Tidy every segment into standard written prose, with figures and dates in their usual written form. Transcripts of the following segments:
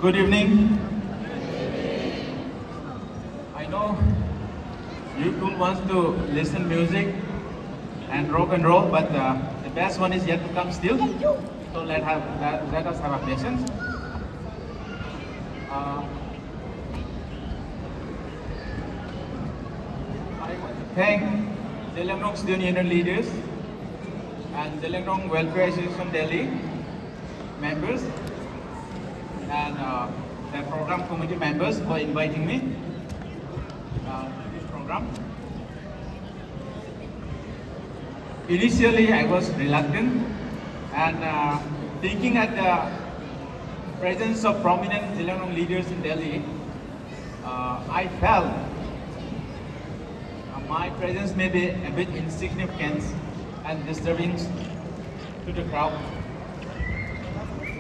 Good evening. I know you people want to listen music and rock and roll, but the best one is yet to come still. So let us have a patience. Uh, I want to thank ZELIANGRONG Student Union leaders and ZELIANGRONG Welfare Association Delhi members and the program committee members for inviting me to this program. Initially, I was reluctant and thinking at the presence of prominent ZELIANGRONG leaders in Delhi, I felt my presence may be a bit insignificant and disturbing to the crowd.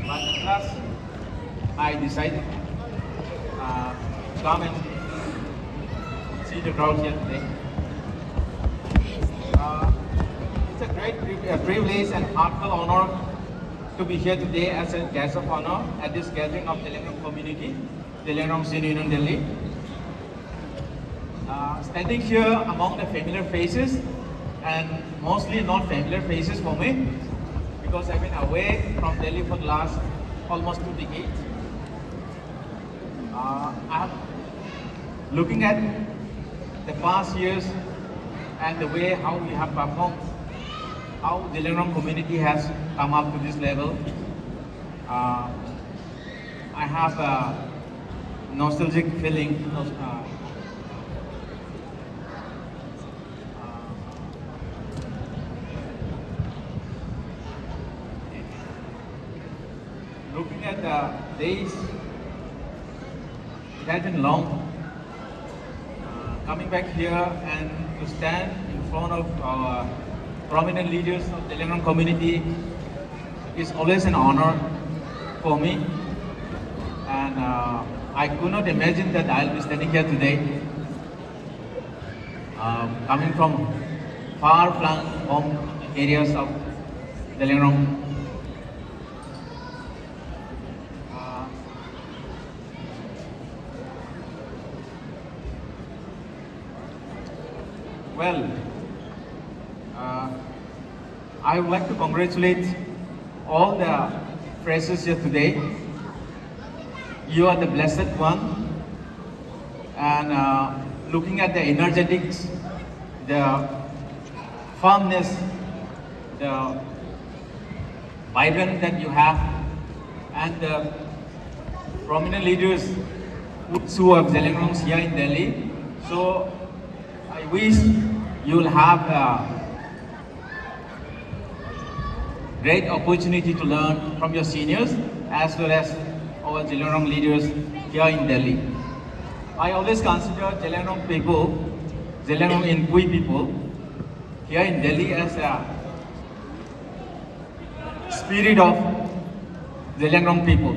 But at last, I decided to come and see the crowd here today. It's a great privilege and heartfelt honor to be here today as a guest of honor at this gathering of ZELIANGRONG community, ZELIANGRONG Student Union Delhi. Standing here among the familiar faces and mostly not familiar faces for me because I've been away from Delhi for the last almost 2 decades. I'm looking at the past years and the way how we have performed, how the ZELIANGRONG community has come up to this level. I have a nostalgic feeling. Looking at the days, it has been long. Coming back here and to stand in front of our prominent leaders of the ZELIANGRONG community is always an honor for me. And I could not imagine that I'll be standing here today, coming from far-flung home areas of ZELIANGRONG. Well, I would like to congratulate all the freshers here today. You are the blessed one. And looking at the energetics, the firmness, the vibrance that you have, and the prominent leaders who have ZELIANGRONGs here in Delhi. So I wish you will have a great opportunity to learn from your seniors as well as our ZELIANGRONG leaders here in Delhi. I always consider ZELIANGRONG people, ZELIANGRONG Inkui people here in Delhi as a spirit of ZELIANGRONG people.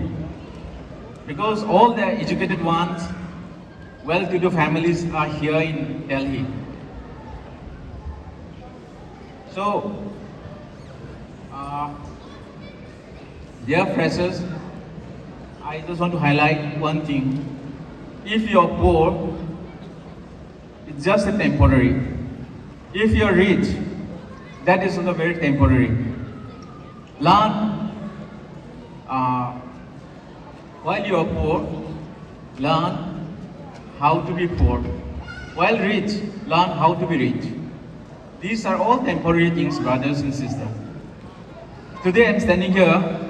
Because all the educated ones, well-to-do families are here in Delhi. So, dear freshers, I just want to highlight one thing. If you're poor, it's just a temporary. If you're rich, that is also very temporary. Learn, while you're poor, learn how to be poor. While rich, learn how to be rich. These are all temporary things, brothers and sisters. Today I'm standing here.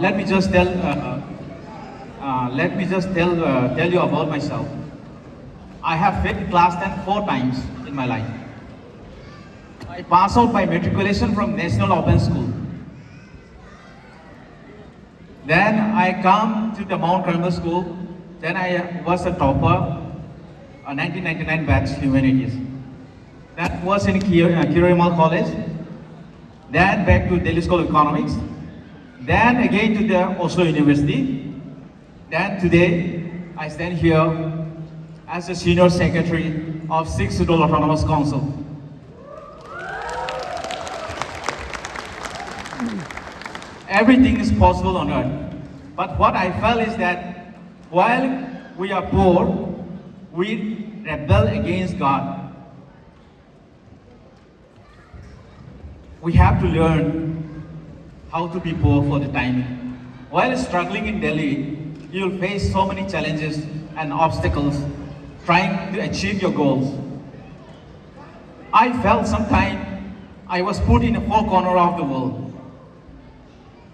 Let me just tell you about myself. I have failed class 10 4 times in my life. I passed out by matriculation from National Open School. Then I come to the Mount Carmel School. Then I was a topper, a 1999 batch humanities. That was in Kirimal College. Then back to Delhi School of Economics. Then again to the Oslo University. Then today I stand here as the Senior Secretary of 6th Scheduled Autonomous Council. Everything is possible on earth But what I felt is that while we are poor, we rebel against God. We have to learn how to be poor for the time. While struggling in Delhi, you will face so many challenges and obstacles trying to achieve your goals. I felt sometimes I was put in a four corner of the world,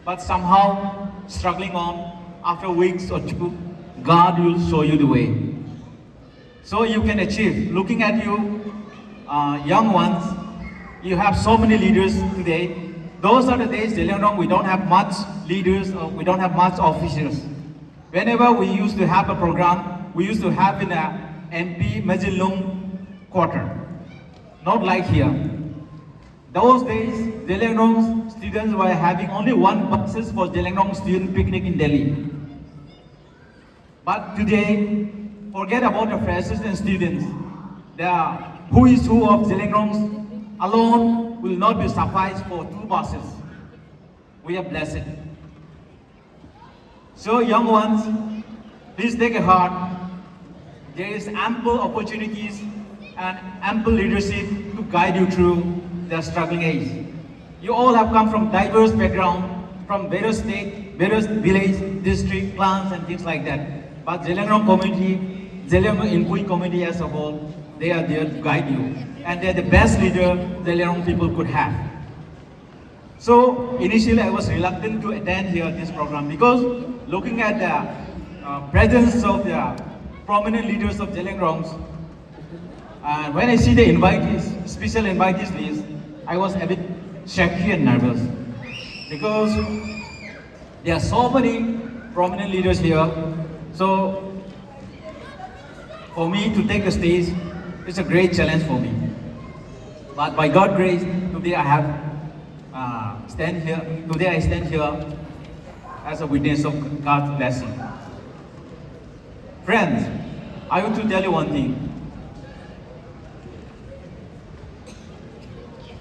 but somehow struggling on, after weeks or two, God will show you the way. So you can achieve. Looking at you, young ones, you have so many leaders today. Those are the days, ZELIANGRONG, we don't have much leaders, or we don't have much officers. Whenever we used to have a program, we used to have in a MP Majilung quarter. Not like here. Those days, ZELIANGRONG students were having only one buses for ZELIANGRONG student picnic in Delhi. But today, forget about the freshers and students. The who is who of ZELIANGRONG alone will not be sufficed for two buses. We are blessed. So young ones, please take a heart. There is ample opportunities and ample leadership to guide you through the struggling age. You all have come from diverse background, from various state, various village, district, clans and things like that. But ZELIANGRONG community, ZELIANGRONG Inkui community as a whole, they are there to guide you. And they're the best leader ZELIANGRONG people could have. So initially I was reluctant to attend here this program because looking at the presence of the prominent leaders of ZELIANGRONG, when I see the invitees, special invitees list, I was a bit shaky and nervous because there are so many prominent leaders here. So for me to take the stage, it's a great challenge for me. But by God's grace, today I have stand here. Today I stand here as a witness of God's blessing. Friends, I want to tell you one thing.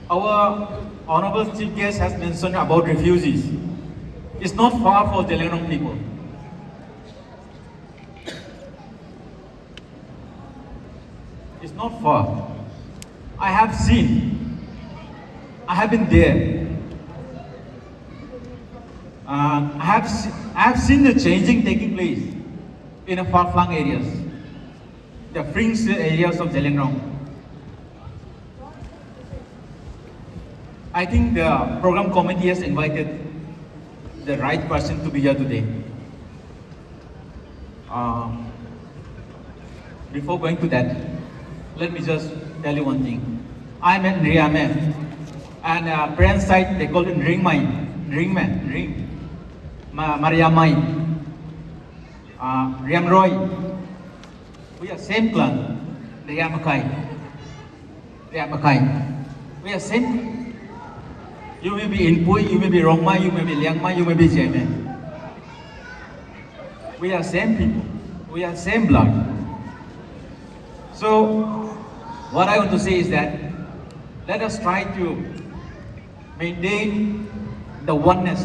Our Honorable Chief Guest has mentioned about refugees. It's not far for ZELIANGRONG people. It's not far. I have seen. I have been there. I have seen the changing taking place in the far-flung areas, the fringe areas of ZELIANGRONG. I think the program committee has invited the right person to be here today. Before going to that, let me just tell you one thing. I'm at Nriame, and parents side they call it Ring Mariamai, Riamroy. We are same clan, Riamakai. We are same. You may be Inpui, you may be Rongmai, you may be Liangmai, you may be Jeme. We are same people. We are same blood. So, what I want to say is that let us try to maintain the oneness,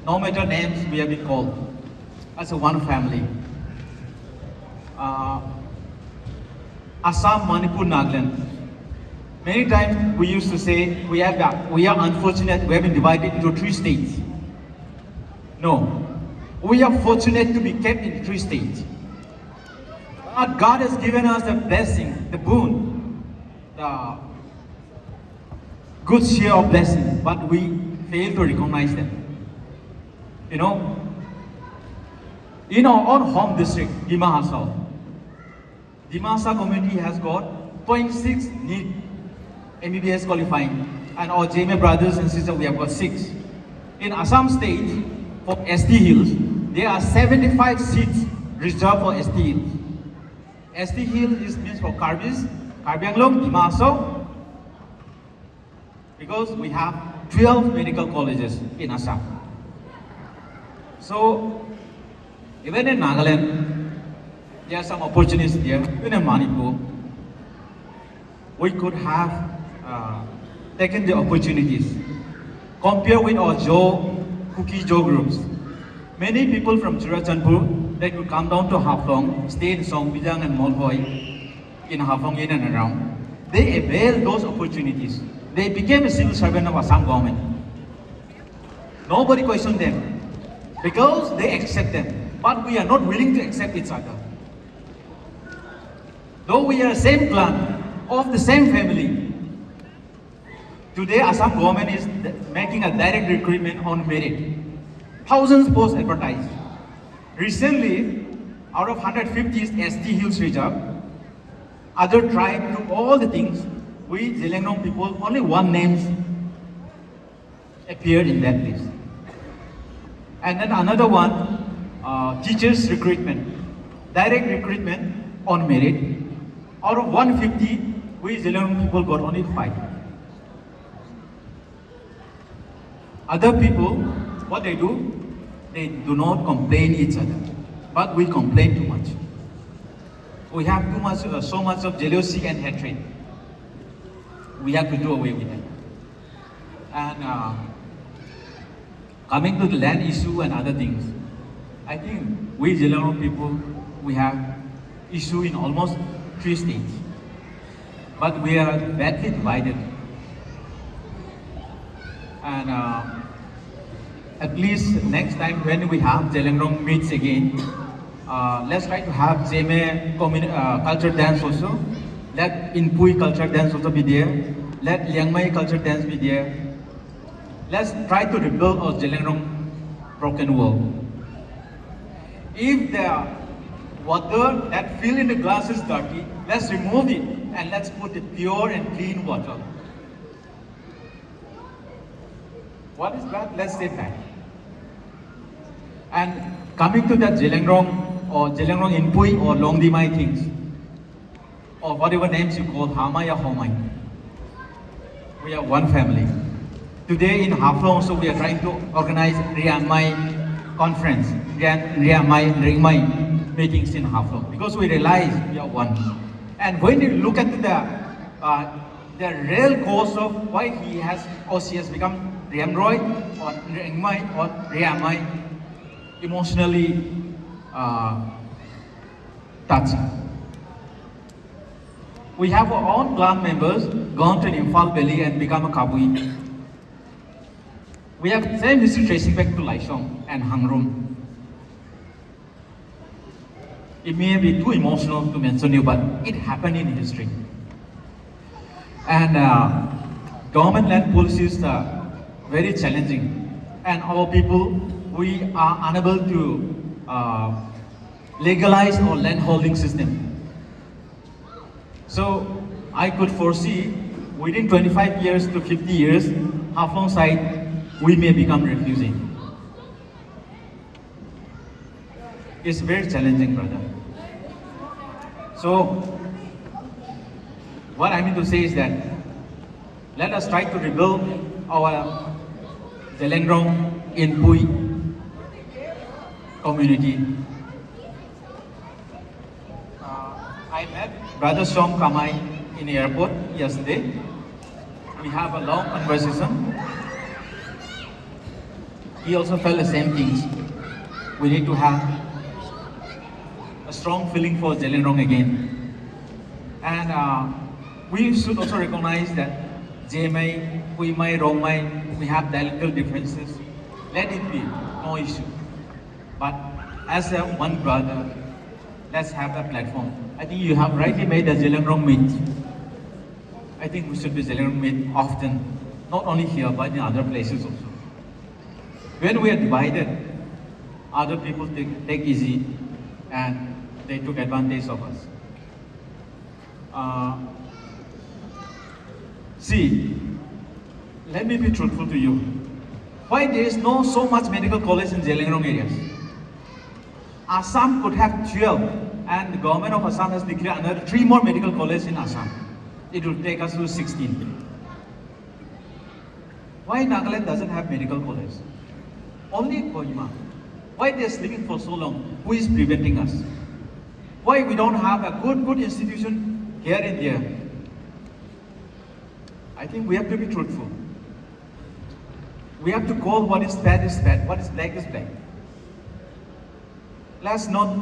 no matter names we have been called, as a one family. Assam, Manipur, Nagaland. Many times we used to say we are unfortunate, we have been divided into 3 states. No, we are fortunate to be kept in 3 states. But God has given us the blessing, the boon, the good share of blessing, but we fail to recognize them. You know, in our own home district, Dimahasa community has got 0.6 need MBBS qualifying, and our JMA brothers and sisters, we have got 6. In Assam state, for ST Hills, there are 75 seats reserved for ST Hills. ST Hills means for Karbis, Karbi Anglong, Dimahasa, because we have 12 medical colleges in Assam. So, even in Nagaland, there are some opportunities there. Even in Manipur, we could have taken the opportunities. Compare with our Joe groups. Many people from Churachandpur, they could come down to Haflong, stay in Songpijang and Molhoi, in Haflong in and around. They availed those opportunities. They became a civil servant of Assam government. Nobody questioned them because they accept them. But we are not willing to accept each other. Though we are same clan, of the same family, today Assam government is making a direct recruitment on merit. Thousands posts advertised. Recently, out of 150 ST Hills Reserve, other tribe do all the things. We ZELIANGRONG people, only one name appeared in that list. And then another one, teachers recruitment, direct recruitment on merit. Out of 150, we ZELIANGRONG people got only 5. Other people, what they do? They do not complain each other, but we complain too much. We have too much, so much of jealousy and hatred. We have to do away with it. And coming to the land issue and other things, I think we ZELIANGRONG people, we have issue in almost 3 states, but we are badly divided. And at least next time when we have ZELIANGRONG meets again, let's try to have JMA culture dance also. Let Inpui culture dance also be there. Let Liangmai culture dance be there. Let's try to rebuild our ZELIANGRONG broken wall. If the water that fill in the glass is dirty, let's remove it and let's put the pure and clean water. What is that? Let's say that. And coming to that ZELIANGRONG or ZELIANGRONG Inpui or Longdimai things, or whatever names you call, Hamai or Homai, we are one family. Today in Haflong also we are trying to organize Nriame conference, Nriame Nriame meetings in Haflong, because we realize we are one. And when you look at the real cause of why he has or she has become Nriamroy or Nriamai or Nriamai, emotionally touched. We have our own clan members gone to Imphal Valley and become a Kabui. We have the same history tracing back to Laisong and Hangrum. It may be too emotional to mention you, but it happened in history. And government land policies are very challenging. And our people, we are unable to legalize our land holding system. So I could foresee within 25 years to 50 years, Haflong side, we may become refugee. It's very challenging, brother. So what I mean to say is that let us try to rebuild our ZELIANGRONG Inpui community. I met Brother Som Kamai in the airport yesterday. We have a long conversation. He also felt the same things. We need to have a strong feeling for ZELIANGRONG again. And we should also recognize that JMI, Puimai, Rongmai, we have dialectal differences. Let it be, no issue. But as a one brother, let's have a platform. I think you have rightly made the ZELIANGRONG meet. I think we should be ZELIANGRONG meet often, not only here, but in other places also. When we are divided, other people take easy and they took advantage of us. See, let me be truthful to you. Why there is no so much medical college in ZELIANGRONG areas? Assam could have 12, and the government of Assam has declared another 3 more medical colleges in Assam. It will take us to 16. Why Nagaland doesn't have medical college? Only Kohima. Why they are sleeping for so long? Who is preventing us? Why we don't have a good institution here and there? I think we have to be truthful. We have to call what is bad, what is black is black. Let's not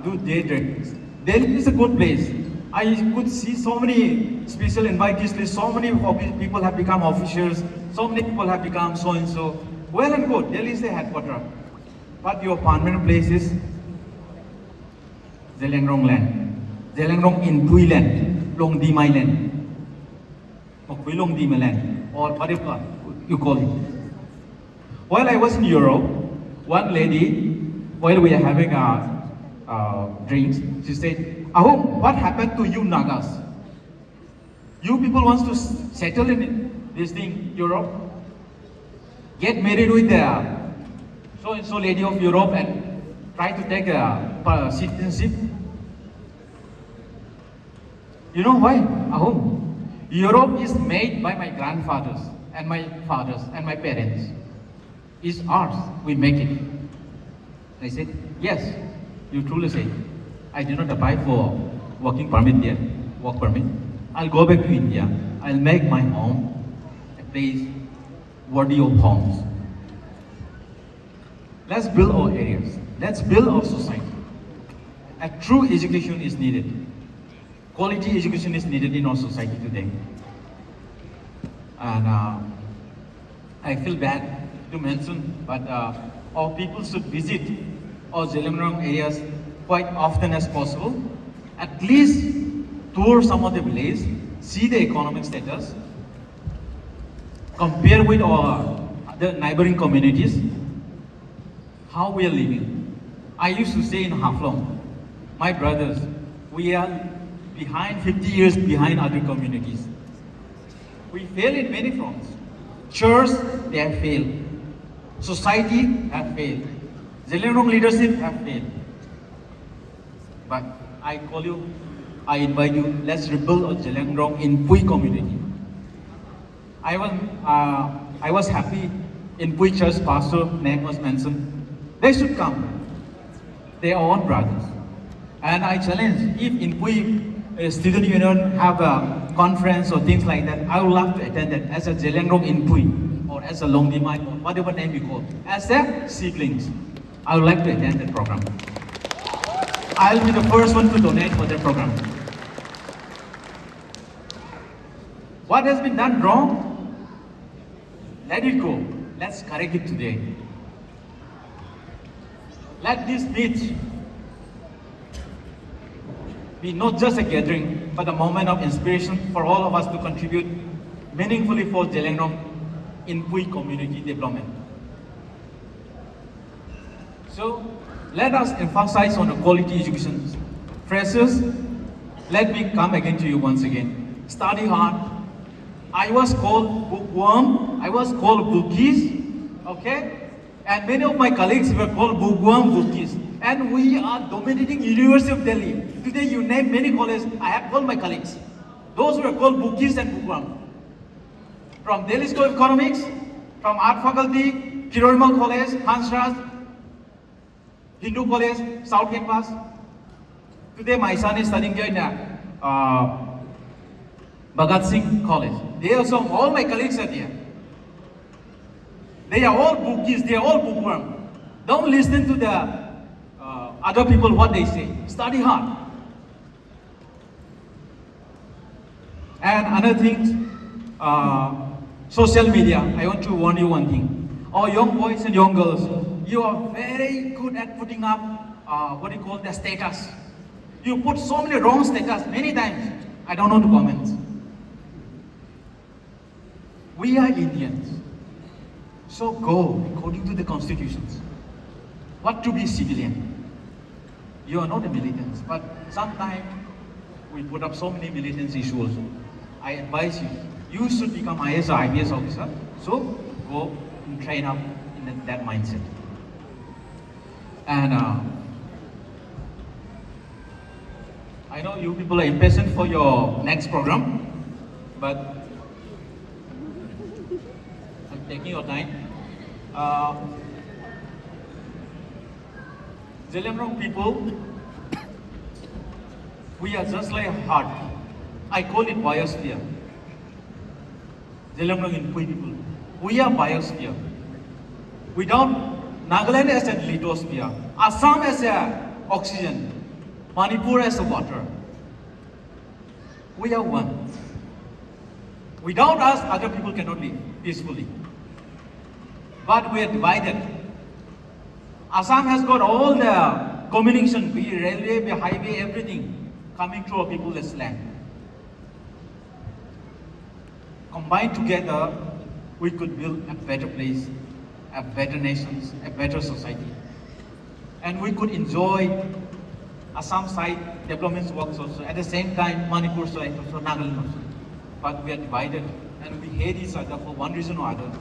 do daydreams. Delhi is a good place. I could see so many special invitees lists, so many people have become officers, so many people have become so and so. Well and good, Delhi is the headquarters. But your permanent place is ZELIANGRONG land. ZELIANGRONG in Pui land, Long Dimai land. Mokpui Long Dimai land, or whatever you call it. While I was in Europe, one lady, while we are having drinks, she said, "Ahom, what happened to you Nagas? You people want to settle in this thing, Europe? Get married with the so-and-so lady of Europe and try to take a citizenship." You know why? Ahom, Europe is made by my grandfathers and my fathers and my parents. It's ours, we make it. I said, yes, you truly say. I did not apply for working permit there, work permit. I'll go back to India. I'll make my home a place worthy of homes. Let's build our areas. Let's build our society. A true education is needed. Quality education is needed in our society today. And I feel bad to mention, but our people should visit our ZELIANGRONG areas quite often as possible. At least tour some of the villages, see the economic status, compare with our other neighboring communities, how we are living. I used to say in Haflong, my brothers, we are behind 50 years behind other communities. We fail in many fronts. Church, they have failed. Society have failed. ZELIANGRONG leadership have failed. But I call you, I invite you, let's rebuild our ZELIANGRONG in Pui community. I was happy in Pui church pastor name was mentioned. They should come. They are all brothers. And I challenge, if in Pui student union have a conference or things like that, I would love to attend it as a ZELIANGRONG in Pui or as a Longdimai or whatever name we call, as their siblings. I would like to attend that program. I'll be the first one to donate for that program. What has been done wrong? Let it go. Let's correct it today. Let this meet be not just a gathering, but a moment of inspiration for all of us to contribute meaningfully for ZELIANGRONG in Pui community development. So, let us emphasize on the quality education. Freshers, let me come again to you once again. Study hard. I was called bookworm, I was called bookies, okay? And many of my colleagues were called bookworm, bookies. And we are dominating University of Delhi. Today you name many colleges, I have called my colleagues. Those were called bookies and bookworm. From Delhi School of Economics, from Art Faculty, Kirorimal College, Hansraj, Hindu College, South Campus. Today my son is studying here in Bhagat Singh College. They also, all my colleagues are there. They are all bookies, they are all bookworm. Don't listen to the other people what they say. Study hard. And another thing, social media. I want to warn you one thing. All young boys and young girls, you are very good at putting up what you call the status. You put so many wrong status many times. I don't know to comment. We are Indians. So go according to the constitutions. What to be civilian? You are not a militant, but sometimes we put up so many militant issues. I advise you, you should become IS or IPS officer. So go and train up in that mindset. And I know you people are impatient for your next program, but I'm taking your time. ZELIANGRONG people, we are just like a heart. I call it biosphere. ZELIANGRONG in Pui people. We are biosphere. Without Nagaland as a lithosphere, Assam as a oxygen, Manipur as a water. We are one. Without us, other people cannot live peacefully. But we are divided. Assam has got all the communication, be it railway, be it highway, everything coming through a people's land. Combined together, we could build a better place, a better nation, a better society. And we could enjoy Assam side development works also. At the same time, Manipur side also, Nagaland also. But we are divided and we hate each other for one reason or other.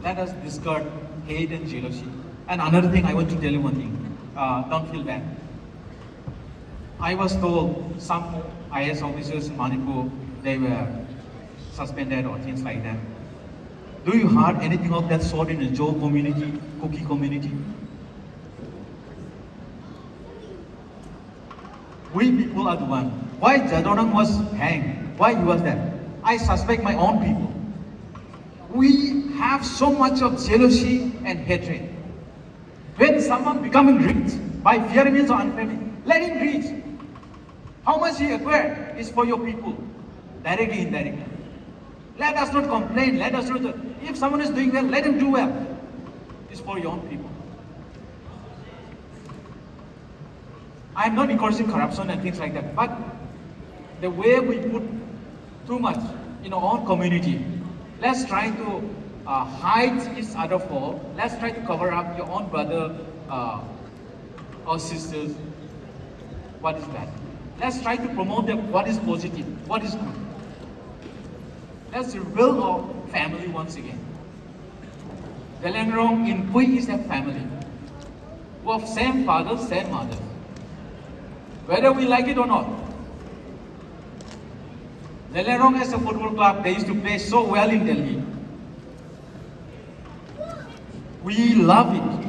Let us discard hate and jealousy. And another thing, I want to tell you one thing. Don't feel bad. I was told some IS officers in Manipur, they were suspended or things like that. Do you heard anything of that sort in the Joe community, Cookie community? We people are the one. Why Jadonang was hanged? Why he was that? I suspect my own people. We have so much of jealousy and hatred. When someone becoming rich by fair means or unfair means, let him reach. How much he acquired is for your people, directly, indirectly. Let us not complain. Let us not. If someone is doing well, let him do well. It's for your own people. I am not encouraging corruption and things like that, but the way we put too much in our own community, let's try to hide each other for. Let's try to cover up your own brother or sisters. What is that? Let's try to promote them. What is positive? What is good? Let's rebuild our family once again. ZELIANGRONG in Pui is a family. We have same father, same mother. Whether we like it or not. ZELIANGRONG as a football club, they used to play so well in Delhi. We love it.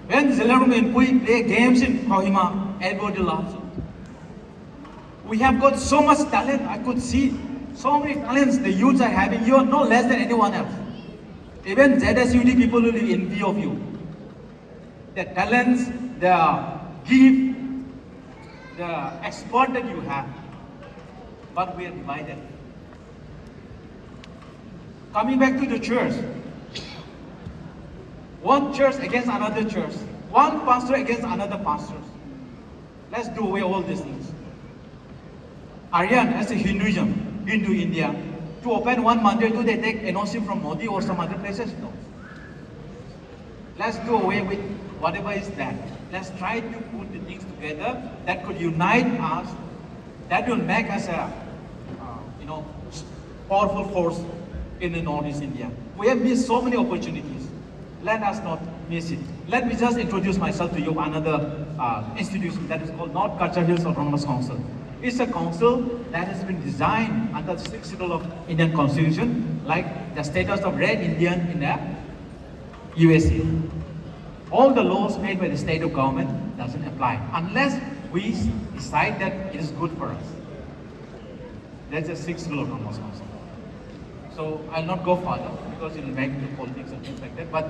When ZELIANGRONG in Pui play games in Kohima, everybody loves it. We have got so much talent. I could see so many talents the youths are having. You are no less than anyone else. Even ZSUD people will be envy of you. The talents, the gift, the expert that you have. But we are divided. Coming back to the church. One church against another church. One pastor against another pastor. Let's do away all these things. Aryan as a Hindu India, to open one mandir, do they take NOC from Modi or some other places? No. Let's do away with whatever is that. Let's try to put the things together that could unite us, that will make us a powerful force in the Northeast India. We have missed so many opportunities. Let us not miss it. Let me just introduce myself to you, another institution that is called North Kutcha Hills Autonomous Council. It's a council that has been designed under the 6th schedule of Indian Constitution, like the status of Red Indian in the USA. All the laws made by the state of government doesn't apply unless we decide that it is good for us. That's the 6th schedule of Autonomous Council. So I'll not go further because it will make the politics and things like that. But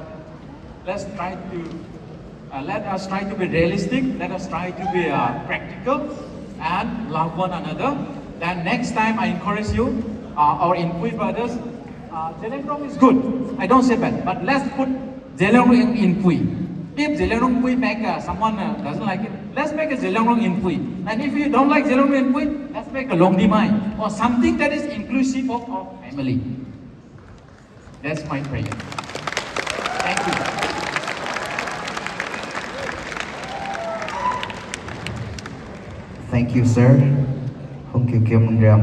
let's try to let us try to be realistic. Let us try to be practical and love one another. Then next time I encourage you, our Inpui brothers, ZELIANGRONG is good. I don't say bad, but let's put ZELIANGRONG in Pui. If ZELIANGRONG Pui make someone doesn't like it, let's make a ZELIANGRONG in Pui. And if you don't like ZELIANGROng in Pui, let's make a Longdimai or something that is inclusive of our family. That's my prayer. Thank you. Thank you, sir. Hungkeukam Nriame.